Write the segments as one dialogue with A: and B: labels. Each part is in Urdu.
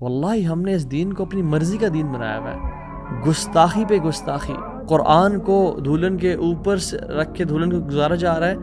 A: واللہ ہم نے اس دین کو اپنی مرضی کا دین بنایا ہوا ہے، گستاخی پہ گستاخی، قرآن کو دھولن کے اوپر سے رکھ کے دھولن کو گزارا جا رہا ہے،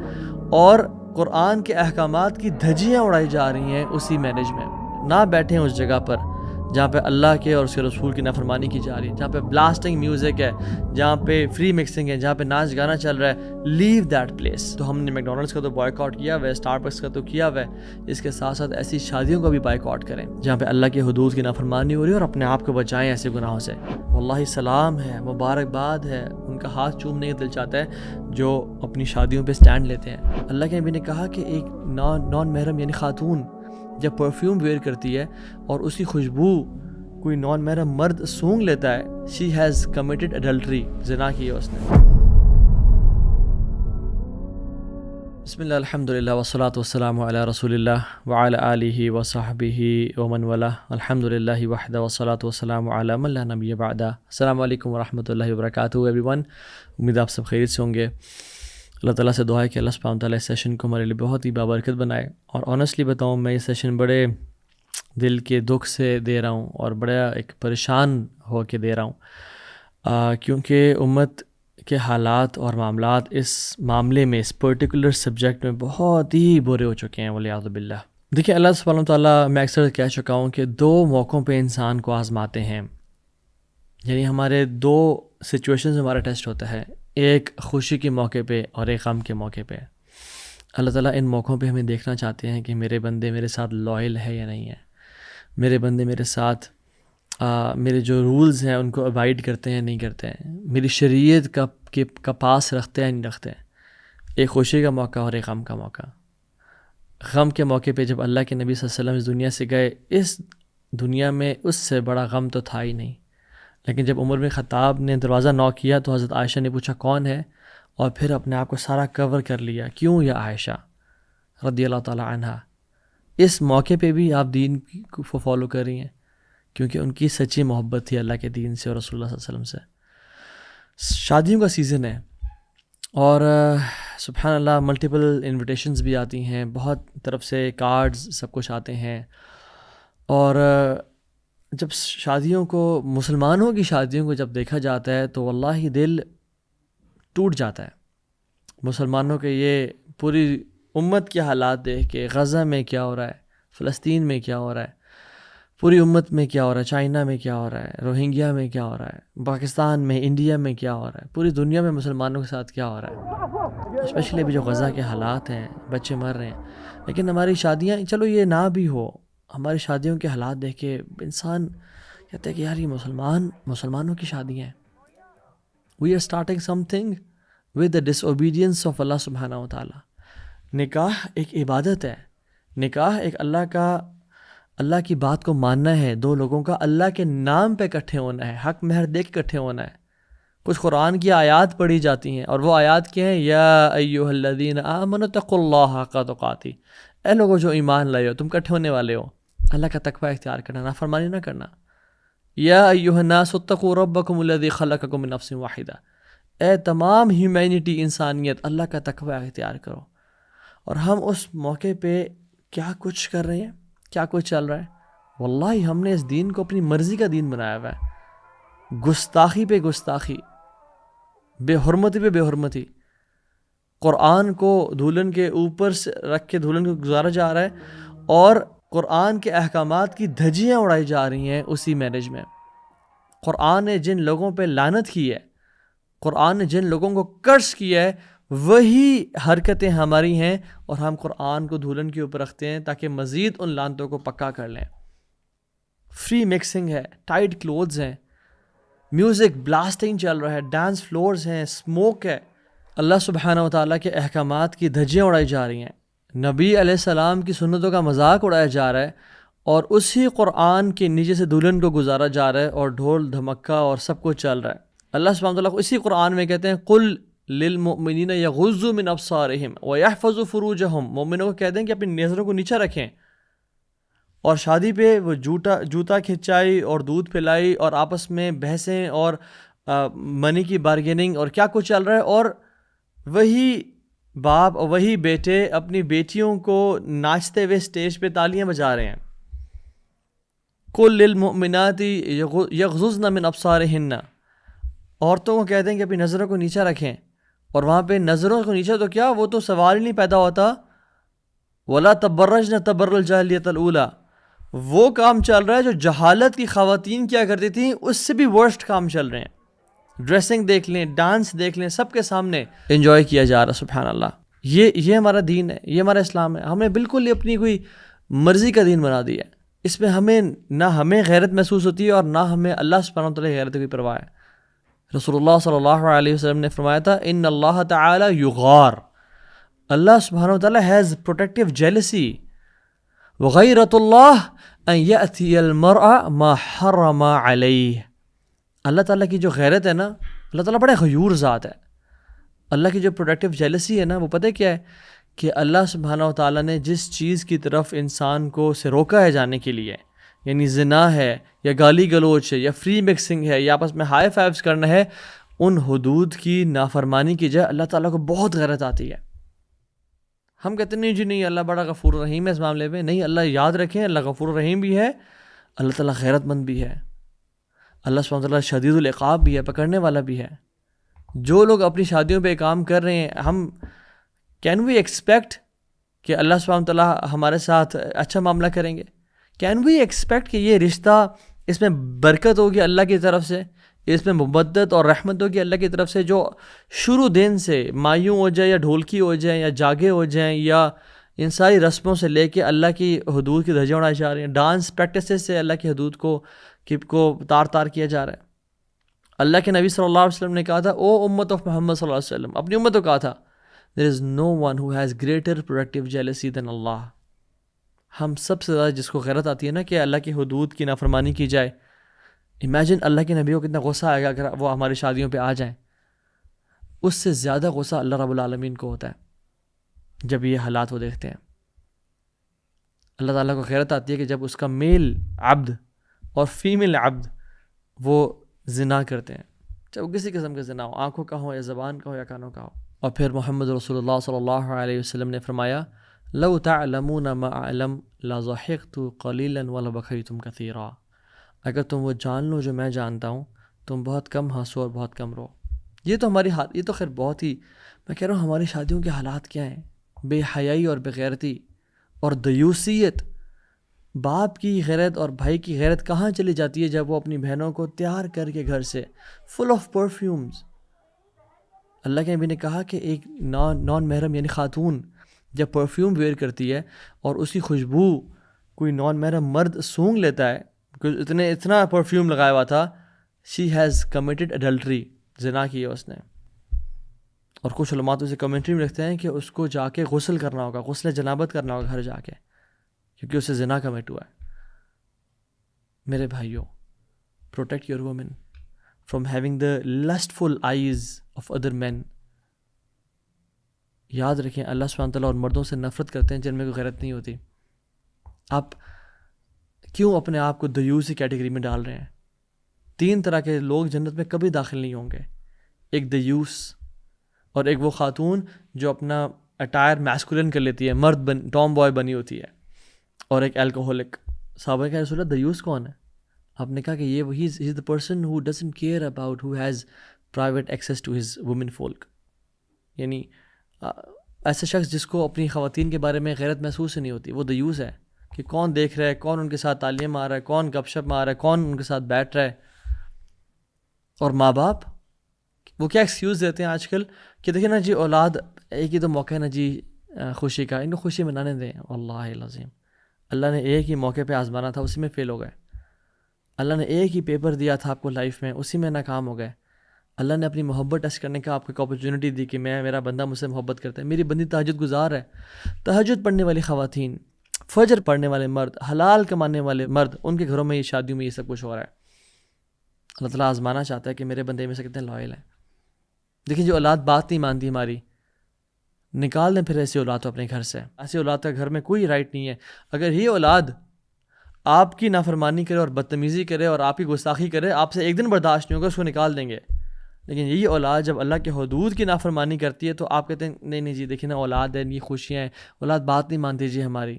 A: اور قرآن کے احکامات کی دھجیاں اڑائی جا رہی ہیں اسی مینج میں۔ نہ بیٹھیں اس جگہ پر جہاں پہ اللہ کے اور اس کے رسول کی نافرمانی کی جا رہی ہے، جہاں پہ بلاسٹنگ میوزک ہے، جہاں پہ فری مکسنگ ہے، جہاں پہ ناچ گانا چل رہا ہے۔ Leave that place. تو ہم نے میکڈونلڈس کا تو بائیک آؤٹ کیا ہوا ہے، اسٹار بکس کا تو کیا ہوا ہے، اس کے ساتھ ساتھ ایسی شادیوں کا بھی بائیک آؤٹ کریں جہاں پہ اللہ کے حدود کی نافرمانی ہو رہی ہے، اور اپنے آپ کو بچائیں ایسے گناہوں سے۔ واللہ سلام ہے، مبارکباد ہے، ان کا ہاتھ چومنے کا دل چاہتا ہے جو اپنی شادیوں پہ سٹینڈ لیتے ہیں۔ اللہ کے نبی نے کہا کہ ایک نان محرم یعنی خاتون جب پرفیوم ویئر کرتی ہے اور اس کی خوشبو کوئی نان محرم مرد سونگھ لیتا ہے، she has committed adultery، زنا کی ہے اس نے۔ بسم اللہ الحمدللہ والصلاة والسلام علی رسول اللہ وعلی آلہ وصحبہ ومن والاه، الحمدللہ وحدہ والصلاة والسلام علی من لا نبی بعدہ۔ السلام علیکم ورحمۃ اللہ وبرکاتہ ایوری ون، امید آپ سب خیریت سے ہوں گے۔ اللہ تعالیٰ سے دعا ہے کہ اللہ سبحانہ تعالیٰ اس سیشن کو ہمارے لیے بہت ہی بابرکت بنائے، اور آنیسٹلی بتاؤں میں یہ سیشن بڑے دل کے دکھ سے دے رہا ہوں اور بڑا ایک پریشان ہو کے دے رہا ہوں، کیونکہ امت کے حالات اور معاملات اس معاملے میں، اس پرٹیکولر سبجیکٹ میں بہت ہی برے ہو چکے ہیں والعیاذ باللہ۔ دیکھیں اللہ سبحانہ تعالیٰ، میں اکثر کہہ چکا ہوں کہ دو موقعوں پہ انسان کو آزماتے ہیں، یعنی ہمارے دو سچویشنز ہمارا ٹیسٹ ہوتا ہے، ایک خوشی کے موقع پہ اور ایک غم کے موقع پہ۔ اللہ تعالیٰ ان موقعوں پہ ہمیں دیکھنا چاہتے ہیں کہ میرے بندے میرے ساتھ لائل ہے یا نہیں ہے، میرے بندے میرے ساتھ میرے جو رولز ہیں ان کو ابائڈ کرتے ہیں نہیں کرتے ہیں، میری شریعت کا پاس رکھتے ہیں نہیں رکھتے ہیں۔ ایک خوشی کا موقع اور ایک غم کا موقع۔ غم کے موقع پہ جب اللہ کے نبی صلی اللہ علیہ وسلم اس دنیا سے گئے، اس دنیا میں اس سے بڑا غم تو تھا ہی نہیں، لیکن جب عمر بن خطاب نے دروازہ نوک کیا تو حضرت عائشہ نے پوچھا کون ہے، اور پھر اپنے آپ کو سارا کور کر لیا، کیوں یا عائشہ رضی اللہ تعالی عنہا، اس موقع پہ بھی آپ دین کو فالو کر رہی ہیں، کیونکہ ان کی سچی محبت تھی اللہ کے دین سے اور رسول اللہ صلی اللہ علیہ وسلم سے۔ شادیوں کا سیزن ہے، اور سبحان اللہ ملٹیپل انویٹیشنز بھی آتی ہیں، بہت طرف سے کارڈز سب کچھ آتے ہیں، اور جب شادیوں کو، مسلمانوں کی شادیوں کو جب دیکھا جاتا ہے تو واللہ دل ٹوٹ جاتا ہے۔ مسلمانوں کے یہ پوری امت کے حالات دیکھ کے، غزہ میں کیا ہو رہا ہے، فلسطین میں کیا ہو رہا ہے، پوری امت میں کیا ہو رہا ہے، چائنا میں کیا ہو رہا ہے، روہنگیا میں کیا ہو رہا ہے، پاکستان میں، انڈیا میں کیا ہو رہا ہے، پوری دنیا میں مسلمانوں کے ساتھ کیا ہو رہا ہے، اسپیشلی ابھی جو غزہ کے حالات ہیں، بچے مر رہے ہیں۔ لیکن ہماری شادیاں، چلو یہ نہ بھی ہو، ہماری شادیوں کے حالات دیکھ کے انسان کہتا ہے کہ یار یہ مسلمانوں کی شادیاں ہیں۔ We are starting something with the disobedience of اللہ سبحانہ و تعالیٰ۔ نکاح ایک عبادت ہے، نکاح ایک اللہ کی بات کو ماننا ہے، دو لوگوں کا اللہ کے نام پہ اکٹھے ہونا ہے، حق مہر دے کے اکٹھے ہونا ہے۔ کچھ قرآن کی آیات پڑھی جاتی ہیں، اور وہ آیات کیا ہیں، یا ایھا الذین آمنوا اتقوا اللہ حق تقاتہ، اے لوگوں جو ایمان لائے ہو، تم اکٹھے ہونے والے ہو، اللہ کا تقوی اختیار کرنا، نافرمانی نہ کرنا۔ یا ایھا الناس اتقوا ربکم الذی خلقکم من نفس واحدہ، اے تمام ہیومینٹی، انسانیت، اللہ کا تقوی اختیار کرو۔ اور ہم اس موقع پہ کیا کچھ کر رہے ہیں، کیا کچھ چل رہا ہے۔ واللہ ہم نے اس دین کو اپنی مرضی کا دین بنایا ہوا ہے، گستاخی پہ گستاخی، بے حرمتی پہ بے حرمتی، قرآن کو دھولن کے اوپر سے رکھ کے دھولن کو گزارا جا رہا ہے، اور قرآن کے احکامات کی دھجیاں اڑائی جا رہی ہیں اسی میرج میں۔ قرآن نے جن لوگوں پہ لعنت کی ہے، قرآن نے جن لوگوں کو کرس کیا ہے، وہی حرکتیں ہماری ہیں، اور ہم قرآن کو دھولن کے اوپر رکھتے ہیں تاکہ مزید ان لعنتوں کو پکا کر لیں۔ فری مکسنگ ہے، ٹائٹ کلوتھز ہیں، میوزک بلاسٹنگ چل رہا ہے، ڈانس فلورز ہیں، اسموک ہے، اللہ سبحانہ و تعالیٰ کے احکامات کی دھجیاں اڑائی جا رہی ہیں، نبی علیہ السلام کی سنتوں کا مذاق اڑایا جا رہا ہے، اور اسی قرآن کے نیچے سے دلہن کو گزارا جا رہا ہے، اور ڈھول دھمکا اور سب کچھ چل رہا ہے۔ اللہ سبحانہ وتعالیٰ اسی قرآن میں کہتے ہیں قل للمؤمنین یغضوا من ابصارہم ویحفظوا فروجہم، مومنوں کو کہتے ہیں کہ اپنی نظروں کو نیچا رکھیں، اور شادی پہ وہ جوتا کھچائی اور دودھ پلائی اور آپس میں بحثیں اور منی کی بارگیننگ اور کیا کچھ چل رہا ہے، اور وہی باپ اور وہی بیٹے اپنی بیٹیوں کو ناچتے ہوئے اسٹیج پہ تالیاں بجا رہے ہیں۔ قل للمؤمنات یغضضن من ابصارہن، عورتوں کو کہتے ہیں کہ اپنی نظروں کو نیچے رکھیں، اور وہاں پہ نظروں کو نیچے تو کیا، وہ تو سوال ہی نہیں پیدا ہوتا. ولا تبرجن تبرج الجاہلیۃ الاولی، وہ کام چل رہا ہے جو جہالت کی خواتین کیا کرتی تھیں، اس سے بھی ورسٹ کام چل رہے ہیں. ڈریسنگ دیکھ لیں، ڈانس دیکھ لیں، سب کے سامنے انجوائے کیا جا رہا ہے. سبحان اللہ. یہ ہمارا دین ہے، یہ ہمارا اسلام ہے. ہم نے بالکل ہی اپنی کوئی مرضی کا دین بنا دیا ہے. اس میں نہ ہمیں غیرت محسوس ہوتی ہے، اور نہ ہمیں اللہ سبحانہ و تعالیٰ کی غیرت کی پرواہ ہے. رسول اللہ صلی اللہ علیہ وسلم نے فرمایا تھا ان اللہ تعالی یغار، اللہ سبحانہ و تعالیٰ ہیز پروٹیکٹیو جیلسی. وغیرت اللہ ان یأتی المرء ما حرم علیہ، اللہ تعالیٰ کی جو غیرت ہے نا، اللہ تعالیٰ بڑے غیور ذات ہے. اللہ کی جو پروٹیکٹیو جیلسی ہے نا، وہ پتہ کیا ہے کہ اللہ سبحانہ و تعالیٰ نے جس چیز کی طرف انسان کو سے روکا ہے جانے کے لیے، یعنی زنا ہے یا گالی گلوچ ہے یا فری مکسنگ ہے یا آپس میں ہائی فائیوز کرنا ہے، ان حدود کی نافرمانی کی جائے اللہ تعالیٰ کو بہت غیرت آتی ہے. ہم کہتے ہیں نہیں جی نہیں، اللہ بڑا غفور رحیم ہے اس معاملے میں. نہیں، اللہ یاد رکھیں اللہ غفور رحیم بھی ہے، اللہ تعالیٰ غیرت مند بھی ہے، اللہ سبحانہ تعالیٰ شدید العقاب بھی ہے، پکڑنے والا بھی ہے. جو لوگ اپنی شادیوں پہ کام کر رہے ہیں، ہم کین وی ایکسپیکٹ کہ اللہ سبحانہ تعالیٰ ہمارے ساتھ اچھا معاملہ کریں گے؟ کین وی ایکسپیکٹ کہ یہ رشتہ اس میں برکت ہوگی اللہ کی طرف سے، اس میں مبدت اور رحمت ہوگی اللہ کی طرف سے، جو شروع دن سے مایوں ہو جائے یا ڈھولکی ہو جائیں یا جاگے ہو جائیں یا ان ساری رسموں سے لے کے اللہ کی حدود کی دھجیاں اڑائی جا رہی ہیں، ڈانس پریکٹسز سے اللہ کی حدود کو تار تار کیا جا رہا ہے. اللہ کے نبی صلی اللہ علیہ وسلم نے کہا تھا او امت آف محمد صلی اللہ علیہ وسلم، اپنی امت کو کہا تھا there is no one who has greater protective jealousy than Allah. ہم سب سے زیادہ جس کو غیرت آتی ہے نا کہ اللہ کی حدود کی نافرمانی کی جائے. امیجن اللہ کے نبی کو کتنا غصہ آئے گا اگر وہ ہماری شادیوں پہ آ جائیں. اس سے زیادہ غصہ اللہ رب العالمین کو ہوتا ہے جب یہ حالات وہ دیکھتے ہیں. اللہ تعالیٰ کو غیرت آتی ہے کہ جب اس کا میل عبد اور فیمیل عبد وہ زنا کرتے ہیں، چاہے وہ کسی قسم کا زنا ہو، آنکھوں کا ہو یا زبان کا ہو یا کانوں کا ہو. اور پھر محمد رسول اللہ صلی اللہ علیہ وسلم نے فرمایا لو تعلمون ما اعلم لضحكت قليلا ولبكيتم كثيرا، اگر تم وہ جان لو جو میں جانتا ہوں، تم بہت کم ہنسو اور بہت کم رو. یہ تو ہماری یہ تو خیر بہت ہی، میں کہہ رہا ہوں ہماری شادیوں کے حالات کیا ہیں، بے حیائی اور بغیرتی اور دیوسیت. باپ کی غیرت اور بھائی کی غیرت کہاں چلی جاتی ہے جب وہ اپنی بہنوں کو تیار کر کے گھر سے فل آف پرفیومز. اللہ کے نبی نے کہا کہ ایک نان محرم یعنی خاتون جب پرفیوم ویئر کرتی ہے اور اس کی خوشبو کوئی نان محرم مرد سونگھ لیتا ہے، اتنا پرفیوم لگایا ہوا تھا، شی ہیز کمیٹڈ اڈلٹری، زنا کی ہے اس نے. اور کچھ علماء تو اسے کمنٹری میں لکھتے ہیں کہ اس کو جا کے غسل کرنا ہوگا، غسل جنابت کرنا ہوگا گھر جا کے، کیونکہ اسے زنا کمٹ ہوا ہے. میرے بھائیوں، protect your women from having the lustful eyes of other men. یاد رکھیں اللہ سبحانہ تعالیٰ اور مردوں سے نفرت کرتے ہیں جن میں کوئی غیرت نہیں ہوتی. آپ کیوں اپنے آپ کو دیوسی کیٹیگری میں ڈال رہے ہیں؟ 3 طرح کے لوگ جنت میں کبھی داخل نہیں ہوں گے. ایک دیوس، اور ایک وہ خاتون جو اپنا اٹائر میسکولن کر لیتی ہے، مرد ٹام بوائے بنی ہوتی ہے، اور ایک الکوہولک. صحابہ کہ رسول اللہ دیوس کون ہے؟ آپ نے کہا کہ یہ وہی is the person who doesn't care about, who has private access to his women folk. یعنی ایسا شخص جس کو اپنی خواتین کے بارے میں غیرت محسوس ہی نہیں ہوتی، وہ دیوس ہے کہ کون دیکھ رہا ہے، کون ان کے ساتھ تعلیم مار رہا ہے، کون گپ شپ مار رہا ہے، کون ان کے ساتھ بیٹھ رہا ہے. اور ماں باپ وہ کیا ایکسکیوز دیتے ہیں آج کل کہ دیکھیں نا جی اولاد، ایک ہی تو موقع ہے نا جی خوشی کا، ان کو خوشی منانے دیں. اللہ العظیم، اللہ نے ایک ہی موقع پہ آزمانا تھا، اسی میں فیل ہو گئے. اللہ نے ایک ہی پیپر دیا تھا آپ کو لائف میں، اسی میں ناکام ہو گئے. اللہ نے اپنی محبت ٹیسٹ کرنے کا آپ کو ایک اپرچونٹی دی کہ میرا بندہ مجھ سے محبت کرتا ہے، میری بندی تہجد گزار ہے. تہجد پڑھنے والی خواتین، فجر پڑھنے والے مرد، حلال کمانے والے مرد، ان کے گھروں میں یہ شادیوں میں یہ سب کچھ ہو رہا ہے. اللہ تعالیٰ آزمانا چاہتا ہے کہ میرے بندے میں سے کتنے لائل ہیں. دیکھیں جو اولاد بات نہیں مانتی ہماری، نکال دیں پھر ایسی اولاد تو اپنے گھر سے. ایسی اولاد کا گھر میں کوئی رائٹ نہیں ہے. اگر یہ اولاد آپ کی نافرمانی کرے اور بدتمیزی کرے اور آپ کی گستاخی کرے، آپ سے ایک دن برداشت نہیں ہوگا، اس کو نکال دیں گے. لیکن یہی اولاد جب اللہ کے حدود کی نافرمانی کرتی ہے تو آپ کہتے ہیں نہیں نہیں جی دیکھیں نا اولاد ہے، یہ خوشیاں ہیں، اولاد بات نہیں مانتی جی ہماری.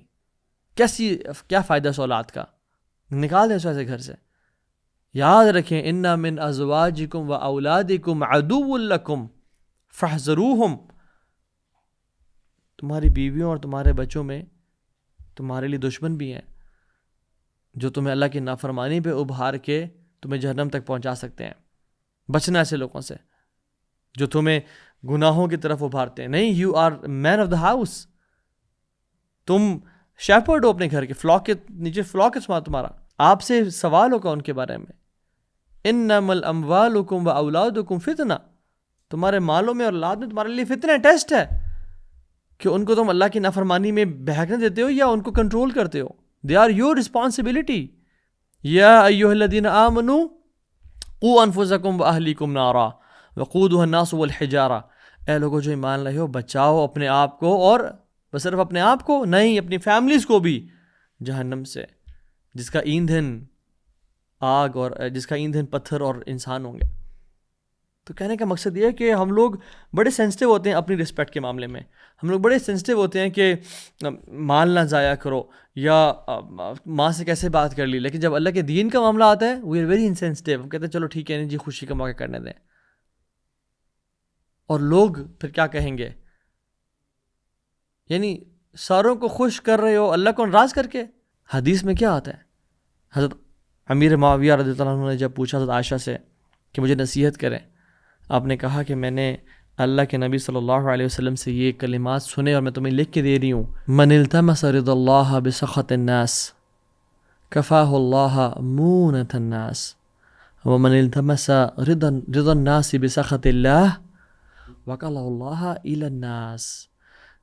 A: کیا فائدہ اس اولاد کا؟ نکال دیں اس ایسے گھر سے. یاد رکھیں ان من ازواجکم و اولادکم عدو لکم فاحذروہم، تمہاری بیویوں اور تمہارے بچوں میں تمہارے لیے دشمن بھی ہیں جو تمہیں اللہ کی نافرمانی پہ ابھار کے تمہیں جہنم تک پہنچا سکتے ہیں. بچنا ایسے لوگوں سے جو تمہیں گناہوں کی طرف ابھارتے ہیں. نہیں، you are man of the house, تم شیپرڈ ہو اپنے گھر کے، فلاک کے نیچے فلاک ہے تمہارا، آپ سے سوال ہوگا ان کے بارے میں. انما الاموالکم و اولادکم فتنہ، تمہارے مالوں میں اور اولاد میں تمہارے لیے فتنہ، ٹیسٹ ہے کہ ان کو تم اللہ کی نافرمانی میں بہکنے دیتے ہو یا ان کو کنٹرول کرتے ہو. They are your responsibility. یا ایھا الذین آمنوا قوا انفسکم واہلیکم نارا وقودها الناس والحجارہ، اے لوگوں جو ایمان لائے ہو، بچاؤ اپنے آپ کو، اور بس صرف اپنے آپ کو نہیں، اپنی فیملیز کو بھی جہنم سے، جس کا ایندھن آگ اور جس کا ایندھن پتھر اور انسان ہوں گے. تو کہنے کا مقصد یہ ہے کہ ہم لوگ بڑے سینسٹیو ہوتے ہیں اپنی رسپیکٹ کے معاملے میں. ہم لوگ بڑے سینسٹیو ہوتے ہیں کہ مال نہ ضائع کرو یا ماں سے کیسے بات کر لی، لیکن جب اللہ کے دین کا معاملہ آتا ہے وی آر ویری انسینسٹیو. ہم کہتے ہیں چلو ٹھیک ہے نہیں جی، خوشی کا موقع کرنے دیں. اور لوگ پھر کیا کہیں گے؟ یعنی ساروں کو خوش کر رہے ہو اللہ کو ناراض کر کے. حدیث میں کیا آتا ہے؟ حضرت امیر معاویہ رضی اللہ عنہ نے جب پوچھا حضرت عائشہ سے کہ مجھے نصیحت کریں، آپ نے کہا کہ میں نے اللہ کے نبی صلی اللہ علیہ وسلم سے یہ کلمات سنے اور میں تمہیں لکھ کے دے رہی ہوں. من التمس رضا اللہ بسخط الناس کفاہ اللہ مونۃ الناس ومن التمس رضا الناس بسخط اللہ وکلہ اللہ الی الناس.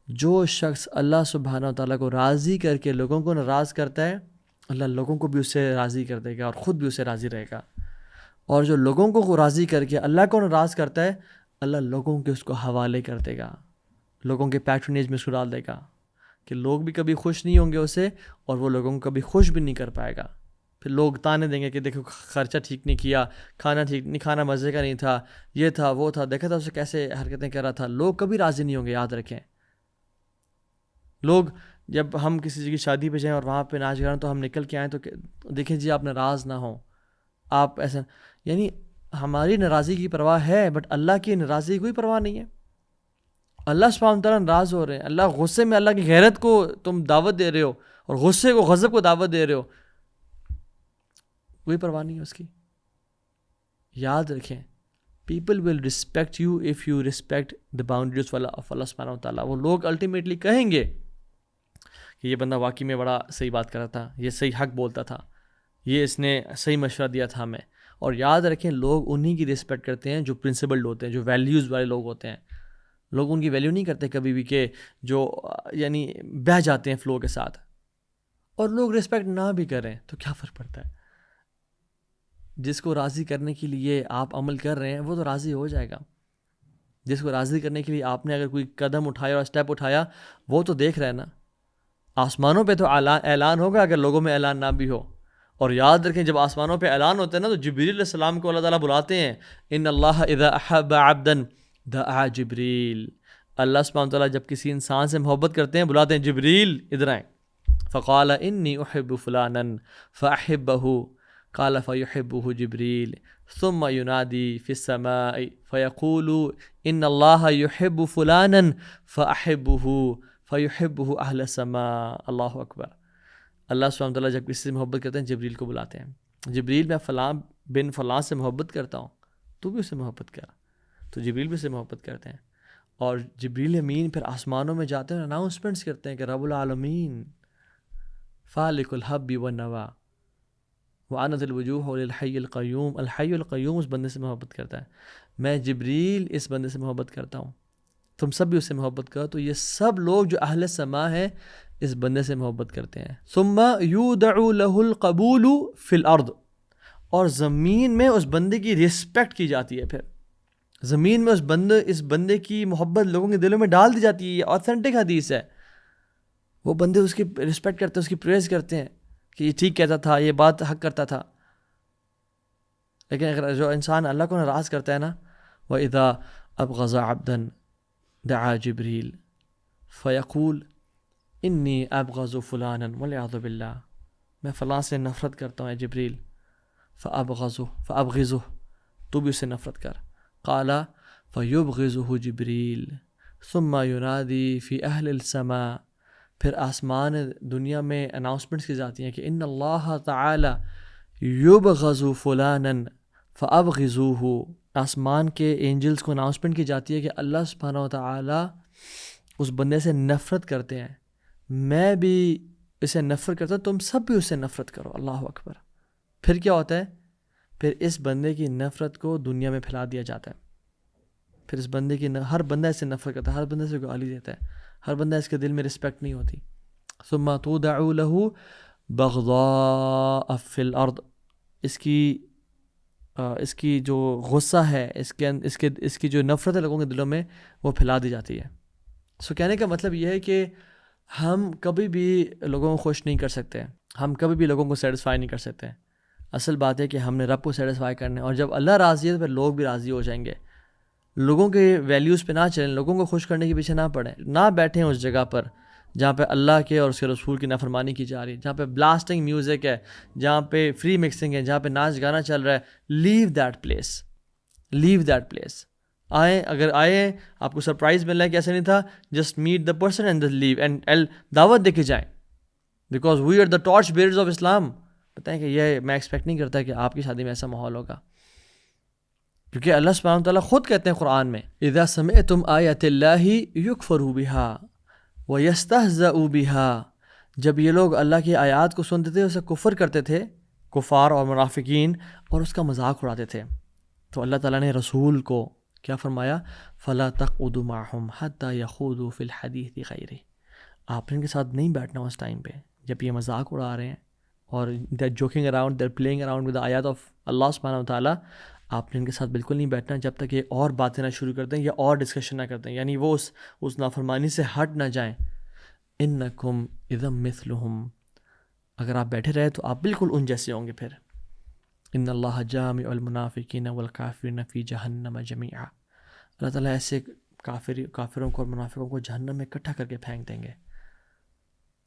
A: جو شخص اللہ سبحانہ و تعالیٰ کو راضی کر کے لوگوں کو ناراض کرتا ہے، اللہ لوگوں کو بھی اس سے راضی کر دے گا اور خود بھی اس سے راضی رہے گا. اور جو لوگوں کو راضی کر کے اللہ کو ناراض کرتا ہے، اللہ لوگوں کے اس کو حوالے کر دے گا، لوگوں کے پیٹرنیج میں اس کو ڈال دے گا کہ لوگ بھی کبھی خوش نہیں ہوں گے اسے اور وہ لوگوں کو کبھی خوش بھی نہیں کر پائے گا. پھر لوگ تانے دیں گے کہ دیکھو خرچہ ٹھیک نہیں کیا، کھانا ٹھیک نہیں، کھانا مزے کا نہیں تھا، یہ تھا وہ تھا، دیکھا تھا اسے کیسے حرکتیں کر رہا تھا. لوگ کبھی راضی نہیں ہوں گے، یاد رکھیں. لوگ جب ہم کسی کی شادی پہ جائیں اور وہاں پہ ناچ گانا تو ہم نکل کے آئیں تو دیکھیں جی آپ ناراض نہ ہوں، آپ ایسا، یعنی ہماری ناراضی کی پرواہ ہے بٹ اللہ کی ناراضی کی کوئی پرواہ نہیں ہے. اللہ سبحانہ وتعالیٰ ناراض ہو رہے ہیں، اللہ غصے میں، اللہ کی غیرت کو تم دعوت دے رہے ہو اور غصے کو، غضب کو دعوت دے رہے ہو، کوئی پرواہ نہیں ہے اس کی. یاد رکھیں people will respect you if you respect the boundaries of اللہ سبحانہ وتعالیٰ. وہ لوگ الٹیمیٹلی کہیں گے کہ یہ بندہ واقعی میں بڑا صحیح بات کر رہا تھا، یہ صحیح حق بولتا تھا، یہ اس نے صحیح مشورہ دیا تھا ہمیں. اور یاد رکھیں لوگ انہی کی رسپیکٹ کرتے ہیں جو پرنسپلڈ ہوتے ہیں، جو ویلیوز والے لوگ ہوتے ہیں. لوگ ان کی ویلیو نہیں کرتے کبھی بھی کہ جو یعنی بہہ جاتے ہیں فلو کے ساتھ. اور لوگ رسپیکٹ نہ بھی کریں تو کیا فرق پڑتا ہے؟ جس کو راضی کرنے کے لیے آپ عمل کر رہے ہیں وہ تو راضی ہو جائے گا. جس کو راضی کرنے کے لیے آپ نے اگر کوئی قدم اٹھایا اور اسٹیپ اٹھایا وہ تو دیکھ رہے ہیں نا. آسمانوں پہ تو اعلان ہوگا اگر لوگوں میں اعلان نہ بھی ہو. اور یاد رکھیں جب آسمانوں پہ اعلان ہوتا ہے نا تو جبریل علیہ السلام کو اللہ تعالیٰ بلاتے ہیں. ان اللہ اذا احب عبدا دعا جبریل. اللہ سبحانہ وتعالیٰ جب کسی انسان سے محبت کرتے ہیں بلاتے ہیں جبریل ادھر آئیں. فقال انی احب فلانا فاحبہ قال فیحبہ جبریل ثم ینادی فی السماء فیقول ان اللہ یحب فلانا فاحبہ فیحبہ اہل السماء. اللہ اکبر. اللہ سبحانہ وتعالیٰ جب کسی سے محبت کرتے ہیں جبریل کو بلاتے ہیں. جبریل میں فلاں بن فلاں سے محبت کرتا ہوں، تو بھی اسے محبت کر. تو جبریل بھی اسے محبت کرتے ہیں. اور جبریل امین پھر آسمانوں میں جاتے ہیں، اناؤنسمنٹس کرتے ہیں کہ رب العالمین فالق الحب والنوا وعنت الوجوہ للحی القیوم. الحی القیوم اس بندے سے محبت کرتا ہے. میں جبریل اس بندے سے محبت کرتا ہوں، تم سب بھی اس سے محبت کرو. تو یہ سب لوگ جو اہل سما ہیں اس بندے سے محبت کرتے ہیں. ثم یودع له القبول فی الارض. اور زمین میں اس بندے کی رسپیکٹ کی جاتی ہے. پھر زمین میں اس بندے کی محبت لوگوں کے دلوں میں ڈال دی جاتی ہے. یہ اوتھینٹک حدیث ہے. وہ بندے اس کی رسپیکٹ کرتے ہیں، اس کی پریز کرتے ہیں کہ یہ ٹھیک کہتا تھا، یہ بات حق کرتا تھا. لیکن اگر جو انسان اللہ کو ناراض کرتا ہے نا، وَإِذَا أَبْغَضَ عَبْدًا دعا جبریل فیقول انی ابغض فلانا والعیاذ باللہ. میں فلاں سے نفرت کرتا ہوں اے جبریل، فابغضه تو بھی اس سے نفرت کر. قال فیبغضه جبریل ثم ینادی فی اہل السماء، پھر آسمان دنیا میں اناؤنسمنٹس کی جاتی ہیں کہ ان اللہ تعالی یبغض فلانا فابغضوه. آسمان کے اینجلز کو اناؤنسمنٹ کی جاتی ہے کہ اللہ سبحانہ و تعالی اس بندے سے نفرت کرتے ہیں، میں بھی اسے نفرت کرتا ہوں، تم سب بھی اس سے نفرت کرو. اللہ اکبر. پھر کیا ہوتا ہے؟ پھر اس بندے کی نفرت کو دنیا میں پھیلا دیا جاتا ہے. پھر اس بندے کی ہر بندہ اس سے نفرت کرتا ہے، ہر بندے سے گالی دیتا ہے، ہر بندہ اس کے دل میں رسپیکٹ نہیں ہوتی. ثم تودع له بغضاء فی الارض، اس کی جو غصہ ہے، اس کی جو نفرت ہے لوگوں کے دلوں میں، وہ پھیلا دی جاتی ہے. سو کہنے کا مطلب یہ ہے کہ ہم کبھی بھی لوگوں کو خوش نہیں کر سکتے، ہم کبھی بھی لوگوں کو سیٹسفائی نہیں کر سکتے. اصل بات ہے کہ ہم نے رب کو سیٹسفائی کرنا ہے، اور جب اللہ راضی ہے تو پھر لوگ بھی راضی ہو جائیں گے. لوگوں کے ویلیوز پہ نہ چلیں، لوگوں کو خوش کرنے کے پیچھے نہ پڑیں، نہ بیٹھیں اس جگہ پر جہاں پہ اللہ کے اور اس کے رسول کی نافرمانی کی جا رہی ہے، جہاں پہ بلاسٹنگ میوزک ہے، جہاں پہ فری مکسنگ ہے، جہاں پہ ناچ گانا چل رہا ہے. Leave that place, leave that place. اگر آئیں آپ کو سرپرائز مل رہا ہے کہ ایسا نہیں تھا، just meet the person and leave and دعوت دے کے جائیں، because we are the torch bearers of Islam. بتائیں کہ یہ میں ایکسپیکٹ نہیں کرتا کہ آپ کی شادی میں ایسا ماحول ہوگا، کیونکہ اللہ سبحانہ وتعالیٰ خود کہتے ہیں قرآن میں اذا سمعتم آیات اللہ یکفر بها ویستہزأ بها، جب یہ لوگ اللہ کی آیات کو سنتے تھے اسے کفر کرتے تھے، کفار اور منافقین، اور اس کا مذاق اڑاتے تھے، تو اللہ تعالیٰ نے رسول کو کیا فرمایا؟ فلا تقعدوا معهم حتى يخوضوا في الحديث غيره، آپ نے ان کے ساتھ نہیں بیٹھنا اس ٹائم پہ جب یہ مذاق اڑا رہے ہیں اور they're joking around, they're playing around with the آیات of اللہ سبحانہ وتعالیٰ. آپ نے ان کے ساتھ بالکل نہیں بیٹھنا جب تک یہ اور باتیں نہ شروع کر دیں یا اور ڈسکشن نہ کر دیں، یعنی وہ اس نافرمانی سے ہٹ نہ جائیں. انکم اذا مثلہم، اگر آپ بیٹھے رہے تو آپ بالکل ان جیسے ہوں گے. پھر ان اللہ جامع المنافقین والکافرین فی جہنم جمیعا، اللہ تعالیٰ ایسے کافروں کو اور منافقوں کو جہنم میں اکٹھا کر کے پھینک دیں گے.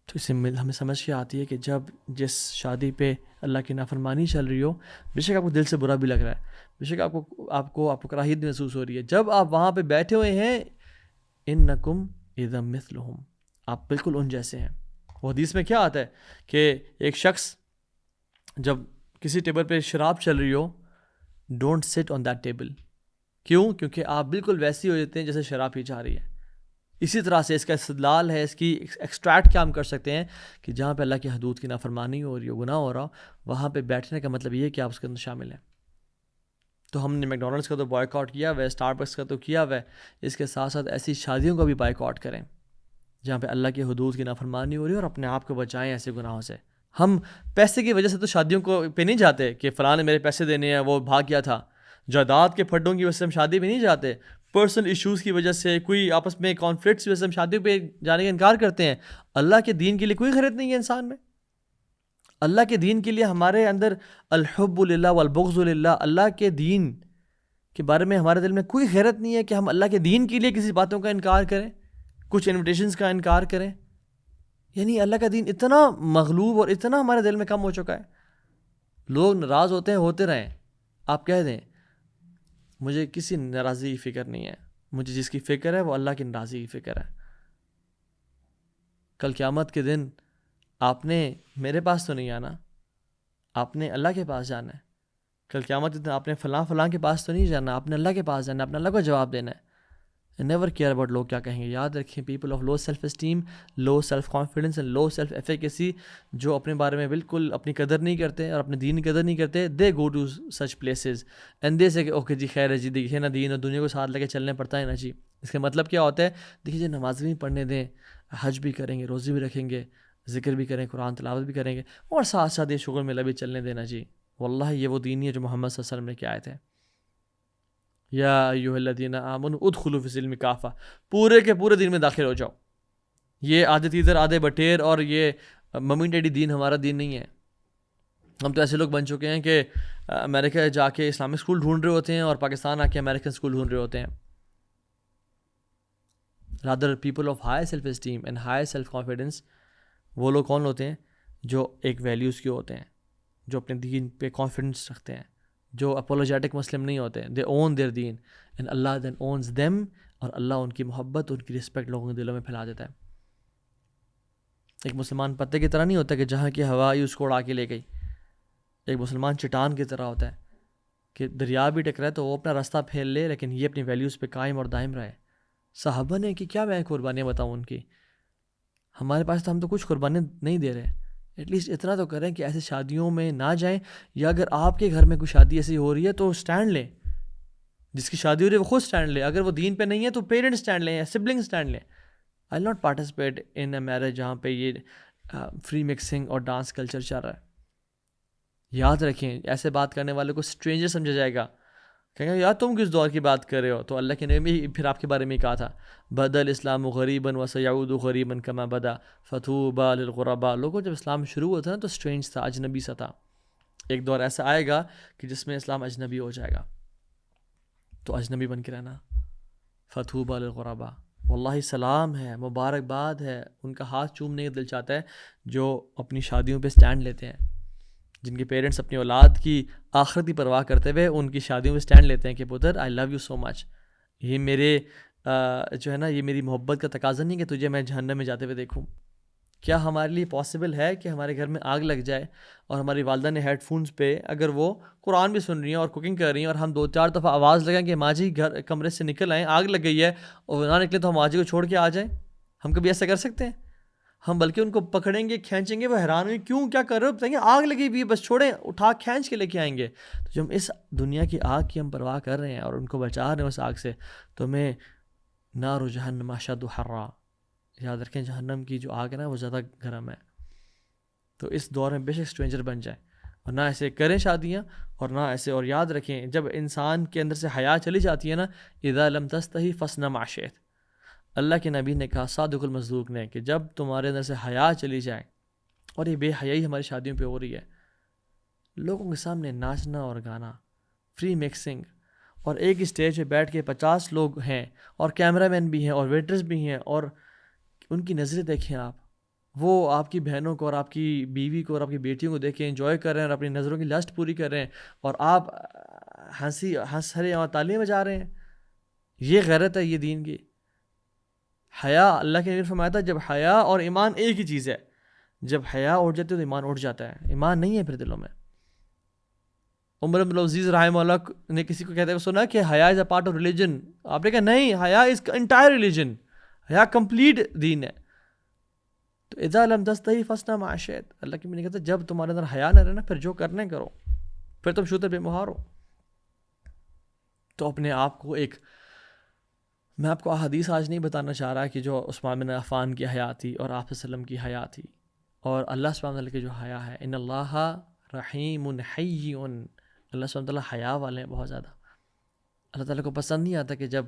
A: تو اس سے ہمیں سمجھ کے آتی ہے کہ جب جس شادی پہ اللہ کی نافرمانی چل رہی ہو، بے شک آپ کو دل سے برا بھی لگ رہا ہے، بے شک آپ کو کراہیت بھی محسوس ہو رہی ہے، جب آپ وہاں پہ بیٹھے ہوئے ہیں انکم اذا مثلہم، آپ بالکل ان جیسے ہیں. وہ حدیث میں کیا آتا ہے کہ ایک شخص جب کسی ٹیبل پہ شراب چل رہی ہو، ڈونٹ سٹ آن دیٹ ٹیبل. کیوں؟ کیونکہ آپ بالکل ویسی ہو جاتے ہیں جیسے شراب پی جا رہی ہے. اسی طرح سے اس کا استدلال ہے، اس کی ایکسٹریکٹ کیا ہم کر سکتے ہیں کہ جہاں پہ اللہ کی حدود کی نافرمانی ہو رہی ہو، گناہ ہو رہا ہو، وہاں پہ بیٹھنے کا مطلب یہ ہے کہ آپ اس کے اندر شامل ہیں. تو ہم نے میکڈونلڈس کا تو بائیکاٹ کیا ہوا ہے، اسٹار بکس کا تو کیا ہوا ہے، اس کے ساتھ ساتھ ایسی شادیوں کا بھی بائیکاٹ کریں جہاں پہ اللہ کی حدود کی نافرمانی ہو رہی ہے، اور اپنے آپ کو بچائیں ایسے گناہوں سے. ہم پیسے کی وجہ سے تو شادیوں کو پہ نہیں جاتے کہ فلاں نے میرے پیسے دینے ہیں، وہ بھاگ گیا تھا. جائیداد کے پھڈوں کی وجہ سے ہم شادی پہ نہیں جاتے، پرسنل ایشوز کی وجہ سے، کوئی آپس میں کانفلکٹس کی وجہ سے ہم شادیوں پہ جانے کا انکار کرتے ہیں. اللہ کے دین کے لیے کوئی غیرت نہیں ہے انسان میں. اللہ کے دین کے لیے ہمارے اندر الحب للہ والبغض للہ، اللہ کے دین کے بارے میں ہمارے دل میں کوئی غیرت نہیں ہے کہ ہم اللہ کے دین کے لیے کسی باتوں کا انکار کریں، کچھ انویٹیشنز کا انکار کریں. یعنی اللہ کا دین اتنا مغلوب اور اتنا ہمارے دل میں کم ہو چکا ہے. لوگ ناراض ہوتے ہیں، ہوتے رہیں، آپ کہہ دیں مجھے کسی ناراضی کی فکر نہیں ہے، مجھے جس کی فکر ہے وہ اللہ کی ناراضی کی فکر ہے. کل قیامت کے دن آپ نے میرے پاس تو نہیں آنا، آپ نے اللہ کے پاس جانا ہے. کل قیامت کے دن آپ نے فلاں کے پاس تو نہیں جانا، آپ نے اللہ کے پاس جانا ہے، اپنے اللہ کو جواب دینا ہے. نیور کیئر اباؤٹ لوگ کیا کہیں گے. یاد رکھیں people of low self esteem, low self confidence and low self efficacy, جو اپنے بارے میں بالکل اپنی قدر نہیں کرتے اور اپنے دین کی قدر نہیں کرتے، they go to such places and they say کہ اوکے جی خیر ہے جی، دیکھیے نا دین اور دنیا کو ساتھ لے کے چلنے پڑتا ہے نا جی. اس کا مطلب کیا ہوتا ہے؟ دیکھیے جی نماز بھی پڑھنے دیں، حج بھی کریں گے، روزے بھی رکھیں گے، ذکر بھی کریں، قرآن تلاوت بھی کریں گے، اور ساتھ ساتھ یہ شغل میلہ بھی چلنے دینا جی. واللہ یہ وہ دین نہیں ہے جو محمد صلی اللہ علیہ وسلم نے کیا آئے تھے. یا ایھا الذین آمنوا ادخلوا فی السلم کافہ، پورے کے پورے دین میں داخل ہو جاؤ. یہ آدھے تیتر آدھے بٹیر اور یہ ممی ڈیڈی دین ہمارا دین نہیں ہے. ہم تو ایسے لوگ بن چکے ہیں کہ امریکہ جا کے اسلامک اسکول ڈھونڈ رہے ہوتے ہیں اور پاکستان آ کے امریکن اسکول ڈھونڈ رہے ہوتے ہیں. Rather people of high self esteem and high self confidence وہ لوگ کون ہوتے ہیں جو ایک ویلیوز کے ہوتے ہیں, جو اپنے دین پہ کانفیڈنس رکھتے ہیں, جو اپولوجیٹک مسلم نہیں ہوتے, دے اون دیئر دین اینڈ اللہ دین اونز دیم, اور اللہ ان کی محبت, ان کی رسپیکٹ لوگوں کے دلوں میں پھیلا دیتا ہے. ایک مسلمان پتے کی طرح نہیں ہوتا کہ جہاں کی ہوا آئی اس کو اڑا کے لے گئی. ایک مسلمان چٹان کی طرح ہوتا ہے کہ دریا بھی ٹکرائے تو وہ اپنا راستہ پھیل لے, لیکن یہ اپنی ویلیوز پہ قائم اور دائم رہے. صحابہ نے کہ کیا میں قربانیاں بتاؤں ان کی, ہمارے پاس تو ہم تو کچھ قربانیاں نہیں دے رہے. ایٹ لیسٹ اتنا تو کریں کہ ایسے شادیوں میں نہ جائیں, یا اگر آپ کے گھر میں کوئی شادی ایسی ہو رہی ہے تو اسٹینڈ لیں. جس کی شادی ہو رہی ہے وہ خود اسٹینڈ لے, اگر وہ دین پہ نہیں ہے تو پیرنٹ اسٹینڈ لیں یا سبلنگ اسٹینڈ لیں. I not participate in a marriage جہاں پہ یہ فری مکسنگ اور ڈانس کلچر چل رہا ہے. یاد رکھیں, ایسے بات کرنے والے کو اسٹرینجر سمجھا جائے گا, کہیں گے یار تم کس دور کی بات کر رہے ہو. تو اللہ کے نبی پھر آپ کے بارے میں کہا تھا, بدل اسلام غریباً وسیعود غریباً کما بدا فطوبی للغرباء. لوگوں جب اسلام شروع ہوا تھا نا تو اسٹرینج تھا, اجنبی سا تھا. ایک دور ایسا آئے گا کہ جس میں اسلام اجنبی ہو جائے گا, تو اجنبی بن کے رہنا. فطوبی للغرباء, واللہ سلام ہے, مبارکباد ہے, ان کا ہاتھ چومنے کا دل چاہتا ہے جو اپنی شادیوں پہ اسٹینڈ لیتے ہیں, جن کے پیرنٹس اپنی اولاد کی آخرت کی پرواہ کرتے ہوئے ان کی شادیوں میں اسٹینڈ لیتے ہیں کہ پتر آئی لو یو سو مچ, یہ میرے جو ہے نا یہ میری محبت کا تقاضا نہیں کہ تجھے میں جہنم میں جاتے ہوئے دیکھوں. کیا ہمارے لیے پاسبل ہے کہ ہمارے گھر میں آگ لگ جائے اور ہماری والدہ نے ہیڈ فونس پہ اگر وہ قرآن بھی سن رہی ہیں اور کوکنگ کر رہی ہیں, اور ہم 2-4 دفعہ آواز لگائیں کہ ماں جی گھر کمرے سے نکل آئیں, آگ لگ گئی ہے, اور نہ نکلے تو ہم ماں جی کو چھوڑ کے آ جائیں؟ ہم کبھی ایسا کر سکتے ہیں؟ ہم بلکہ ان کو پکڑیں گے, کھینچیں گے, وہ حیران ہوئی کیوں کیا کر رہے ہو, بتائیں گے آگ لگی ہوئی بس چھوڑیں, اٹھا کھینچ کے لے کے آئیں گے. تو جب ہم اس دنیا کی آگ کی ہم پرواہ کر رہے ہیں اور ان کو بچا رہے ہیں اس آگ سے, تو ہمیں نار جہنم اشد حرا, یاد رکھیں جہنم کی جو آگ ہے نا وہ زیادہ گرم ہے. تو اس دور میں بے شک اسٹرینجر بن جائیں, اور نہ ایسے کریں شادیاں, اور نہ ایسے. اور یاد رکھیں جب انسان کے اندر سے حیا چلی جاتی ہے نا, اذا لم تستحی فاصنع ما شئت, اللہ کے نبی نے کہا صادق المصدوق نے کہ جب تمہارے اندر سے حیا چلی جائے, اور یہ بے حیائی ہماری شادیوں پہ ہو رہی ہے, لوگوں کے سامنے ناچنا اور گانا, فری مکسنگ, اور ایک اسٹیج پہ بیٹھ کے 50 لوگ ہیں اور کیمرہ مین بھی ہیں اور ویٹرز بھی ہیں, اور ان کی نظریں دیکھیں آپ, وہ آپ کی بہنوں کو اور آپ کی بیوی کو اور آپ کی بیٹیوں کو دیکھیں انجوائے کر رہے ہیں اور اپنی نظروں کی لسٹ پوری کر رہے ہیں, اور آپ ہنس رہے ہیں اور تالیاں بجا رہے ہیں. یہ غیرت ہے یہ دین کی. حیا, اللہ کے نبی نے فرمایا تھا جب حیا اور ایمان ایک ہی چیز ہے, جب حیا اٹھ جاتی ہے تو ایمان اٹھ جاتا ہے, ایمان نہیں ہے پھر دلوں میں. عمر بن العزیز رحمہ اللہ نے کسی کو کہتے ہوئے سنا کہ حیا از اے پارٹ آف ریلیجن, آپ نے کہا نہیں, حیا از انٹائر ریلیجن, حیا کمپلیٹ دین ہے. تو اذا لم تستحی فاصنع ما شئت, اللہ کے نبی نے کہتا جب تمہارے اندر حیا نہ رہے نا, پھر جو کرنے کرو, پھر تم شوتر بے مہار ہو. تو اپنے آپ کو ایک, میں آپ کو احادیث آج نہیں بتانا چاہ رہا کہ جو عثمان بن عفان کی حیا تھی اور آپ صلی اللہ علیہ وسلم کی حیا تھی, اور اللہ سبحانہ وتعالیٰ کی جو حیا ہے, ان اللہ رحیم حی, اللہ سبحانہ وتعالیٰ حیا والے ہیں بہت زیادہ. اللہ تعالیٰ کو پسند نہیں آتا کہ جب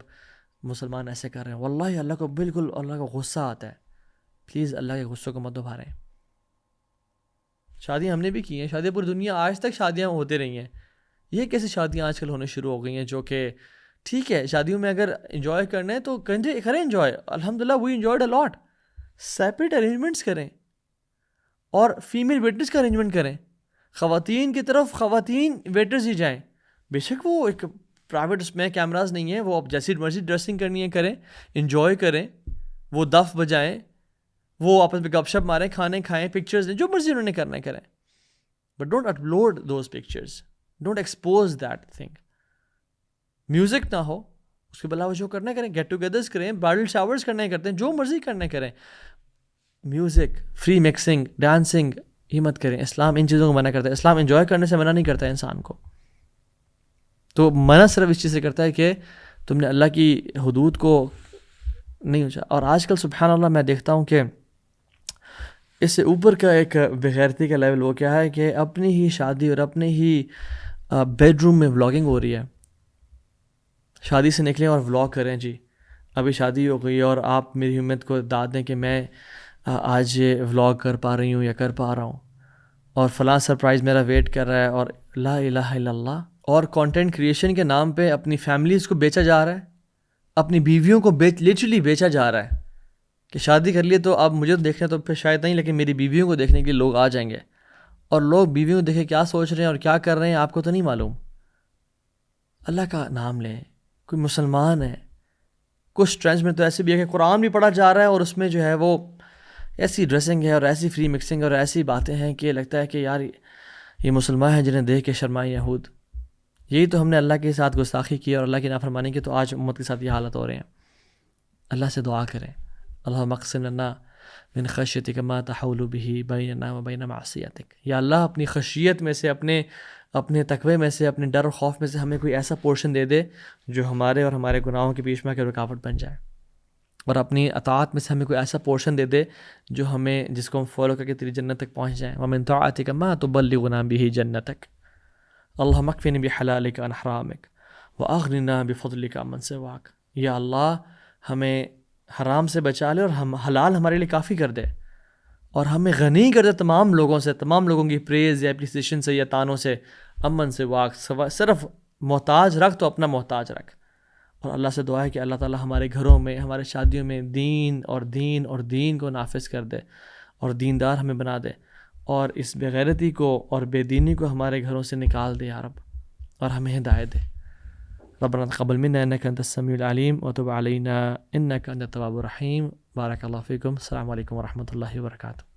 A: مسلمان ایسے کر رہے ہیں, واللہ اللہ کو بالکل, اللہ کو غصہ آتا ہے. پلیز اللہ کے غصے کو مت ابھاریں. شادیاں ہم نے بھی کی ہیں, شادیاں پوری دنیا آج تک شادیاں ہوتے رہی ہیں. یہ کیسی شادیاں آج کل ہونے شروع ہو گئی ہیں جو کہ ٹھیک ہے شادیوں میں اگر انجوائے کرنا ہے تو کریں انجوائے, الحمدللہ وی انجوائڈ اے لاٹ. سیپریٹ ارینجمنٹس کریں اور فیمیل ویٹرز کا ارینجمنٹ کریں, خواتین کی طرف خواتین ویٹرز ہی جائیں. بے شک وہ ایک پرائیویٹ اس میں کیمراز نہیں ہیں, وہ آپ جیسی مرضی ڈریسنگ کرنی ہے کریں, انجوائے کریں, وہ دف بجائیں, وہ آپس میں گپ شپ ماریں, کھانے کھائیں, پکچرز دیں, جو مرضی انہوں نے کرنا ہے کریں, but don't upload those pictures, don't expose that thing. Music نہ ہو, اس کے علاوہ جو کرنا کریں, گیٹ ٹوگیدرز کریں, برائڈل شاورز کرنے کرتے ہیں, جو مرضی کرنے کریں. میوزک, فری مکسنگ, ڈانسنگ یہ مت کریں. اسلام ان چیزوں کو منع کرتا ہے. اسلام انجوائے کرنے سے منع نہیں کرتا ہے انسان کو, تو منع صرف اس چیز سے کرتا ہے کہ تم نے اللہ کی حدود کو نہیں اونچا. اور آج کل سبحان اللہ میں دیکھتا ہوں کہ اس سے اوپر کا ایک بغیرتی کا لیول وہ کیا ہے کہ اپنی ہی شادی اور اپنے ہی بیڈ روم میں ولاگنگ ہو رہی ہے. شادی سے نکلیں اور ولاگ کریں, جی ابھی شادی ہو گئی اور آپ میری ہمت کو داد دیں کہ میں آج یہ ولاگ کر پا رہی ہوں یا کر پا رہا ہوں, اور فلاں سرپرائز میرا ویٹ کر رہا ہے, اور لا الہ الا اللہ. اور کانٹینٹ کریشن کے نام پہ اپنی فیملیز کو بیچا جا رہا ہے, اپنی بیویوں کو لٹرلی بیچا جا رہا ہے کہ شادی کر لیے تو اب مجھے تو دیکھنا تو پھر شاید نہیں، لیکن میری بیویوں کو دیکھنے کے لیے لوگ آ جائیں گے، اور لوگ بیویوں کو دیکھے کیا سوچ رہے ہیں اور کیا کر رہے ہیں آپ کو تو نہیں معلوم۔ اللہ کا نام لیں، کوئی مسلمان ہے، کچھ ٹرینڈز میں تو ایسے بھی ہے کہ قرآن بھی پڑھا جا رہا ہے اور اس میں جو ہے وہ ایسی ڈریسنگ ہے اور ایسی فری مکسنگ اور ایسی باتیں ہیں کہ لگتا ہے کہ یار یہ مسلمان ہیں جنہیں دیکھ کے شرمائے یہود۔ یہی تو ہم نے اللہ کے ساتھ گستاخی کی اور اللہ کی نافرمانی کی، تو آج امت کے ساتھ یہ حالت ہو رہے ہیں۔ اللہ سے دعا کریں، اللہم اقسم لنا من خشیتک ما تحول به بیننا و بین معصیتک، یا اللہ اپنی خشیت میں سے، اپنے تقوی میں سے، اپنے ڈر و خوف میں سے ہمیں کوئی ایسا پورشن دے دے جو ہمارے اور ہمارے گناہوں کے بیچ میں رکاوٹ بن جائے، اور اپنی اطاعت میں سے ہمیں کوئی ایسا پورشن دے دے جو ہمیں، جس کو ہم فالو کر کے تیری جنت تک پہنچ جائیں۔ ومن طاعتک ما تبلغنا به جنتک، اللہم اکفنی بحلالک عن حرامک واغننا بفضلک عمن سواک، یا اللہ ہمیں حرام سے بچا لے اور ہم حلال ہمارے لیے کافی کر دے، اور ہمیں غنی کر دے تمام لوگوں سے، تمام لوگوں کی پریز یا اپریسیشن سے یا تانوں سے، امن سے واق، صرف محتاج رکھ تو اپنا محتاج رکھ۔ اور اللہ سے دعا ہے کہ اللہ تعالی ہمارے گھروں میں، ہمارے شادیوں میں دین کو نافذ کر دے اور دیندار ہمیں بنا دے، اور اس بغیرتی کو اور بے دینی کو ہمارے گھروں سے نکال دے یا رب، اور ہمیں ہدایت دے۔ ربنا تقبل منا انك انت السميع العليم وتب علينا انك انت التواب الرحيم۔ بارك الله فيكم، السلام عليكم ورحمة الله وبركاته۔